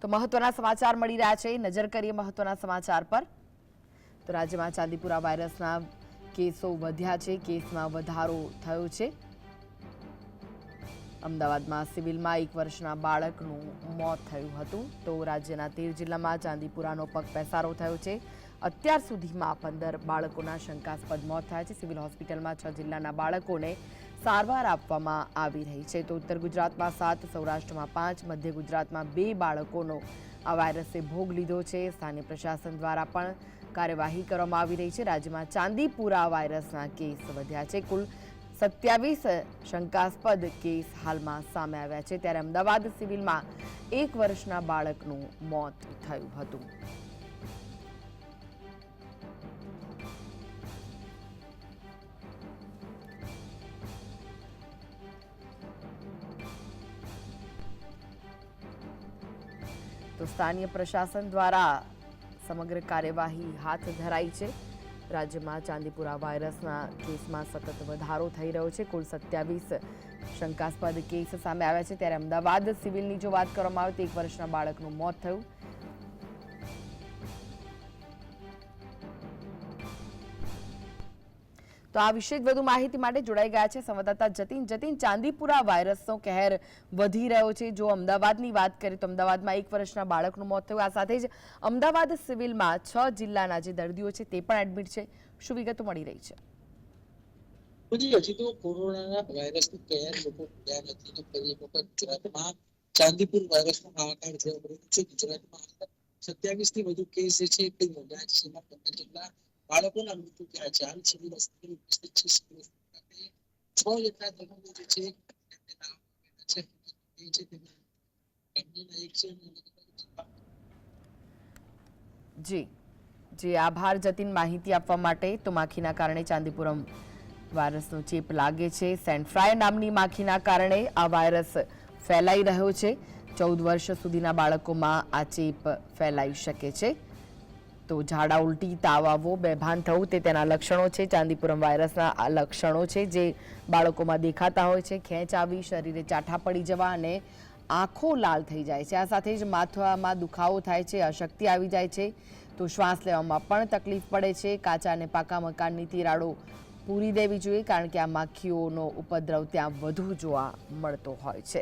તો મહત્વના સમાચાર મળી રહ્યા છે, નજર કરીએ મહત્વના સમાચાર પર। તો રાજ્યમાં ચાંદીપુરા વાયરસના કેસો વધ્યા છે, કેસમાં વધારો થયો છે। અમદાવાદમાં સિવિલમાં 1 વર્ષના બાળકનું મોત થયું હતું। તો રાજ્યના 13 જિલ્લામાં ચાંદીપુરાનો પગપેસારો થયો છે। અત્યાર સુધીમાં 15 બાળકોના શંકાસ્પદ મોત થયા છે। સિવિલ હોસ્પિટલમાં 6 જિલ્લાના બાળકોને સારવાર આપવામાં આવી રહી છે। તો ઉત્તર ગુજરાતમાં 7, સૌરાષ્ટ્રમાં 5, મધ્ય ગુજરાતમાં 2 બાળકોનો આ વાયરસે ભોગ લીધો છે। સ્થાનિક પ્રશાસન દ્વારા પણ કાર્યવાહી કરવામાં આવી રહી છે। રાજ્યમાં ચાંદીપુરા વાયરસના કેસ વધ્યા છે। કુલ 27 શંકાસ્પદ કેસ હાલમાં સામે આવ્યા છે। ત્યારે અમદાવાદ સિવિલમાં 1 વર્ષના બાળકનું મોત થયું હતું। તો સ્થાનિય પ્રશાસન દ્વારા સમગ્ર કાર્યવાહી હાથ ધરાઈ છે। રાજ્યમાં ચાંદીપુરા વાયરસના કેસમાં સતત વધારો થઈ રહ્યો છે। કુલ 27 શંકાસ્પદ કેસ સામે આવ્યા છે। ત્યારે અમદાવાદ સિવિલની જો વાત કરવામાં આવે તો 1 વર્ષના બાળકનું મોત થયું। તો આ વિશે વધુ માહિતી માટે જોડાઈ ગયા છે સંવાદદાતા જતીન। ચાંદીપુરા વાયરસનો કહેર વધી રહ્યો છે। જો અમદાવાદની વાત કરીએ તો અમદાવાદમાં 1 વર્ષના બાળકનું મોત થયું। આ સાથે જ અમદાવાદ સિવિલમાં 6 જિલ્લાના જે દર્દીઓ છે તે પણ એડમિટ છે। શું વિગતો મળી રહી છે? હજી તો કોરોના વાયરસનું કહેર લોકો ભૂલ્યા નથી તો ફરી એક વખત ગુજરાતમાં ચાંદીપુર વાયરસનો હાહાકાર જોવા મળ્યો છે। ગુજરાતમાં 27 થી વધુ કેસ છે તે નોંધાયા છે, જેમાં 15 જેટલા બાળકોના મૃત્યુ થયા છે। હાલ સિવિલ હોસ્પિટલ 6 જેટલા દર્દીઓ જે છે તેમને નામ છે જી આભાર જતીન માહિતી આપવા માટે। તો માખીના કારણે ચાંદીપુરમ વાયરસનો ચેપ લાગે છે। સેન્ડફ્રાય નામની માખીના કારણે આ વાયરસ ફેલાઈ રહ્યો છે। 14 વર્ષ સુધીના બાળકોમાં આ ચેપ ફેલાઈ શકે છે। તો ઝાડા ઉલટી, તાવ આવવો, બેભાન થવું તે તેના લક્ષણો છે। ચાંદીપુરમ વાયરસના આ લક્ષણો છે જે બાળકોમાં દેખાતા હોય છે। ખેંચ આવી, શરીરે ચાઠા પડી જવા અને આંખો લાલ થઈ જાય છે। આ સાથે જ માથામાં દુખાવો થાય છે, અશક્તિ આવી જાય છે। તો શ્વાસ લેવામાં પણ તકલીફ પડે છે। કાચા અને પાકા મકાનની તિરાડો પૂરી દેવી જોઈએ, કારણ કે આ માખીઓનો ઉપદ્રવ ત્યાં વધુ જોવા મળતો હોય છે।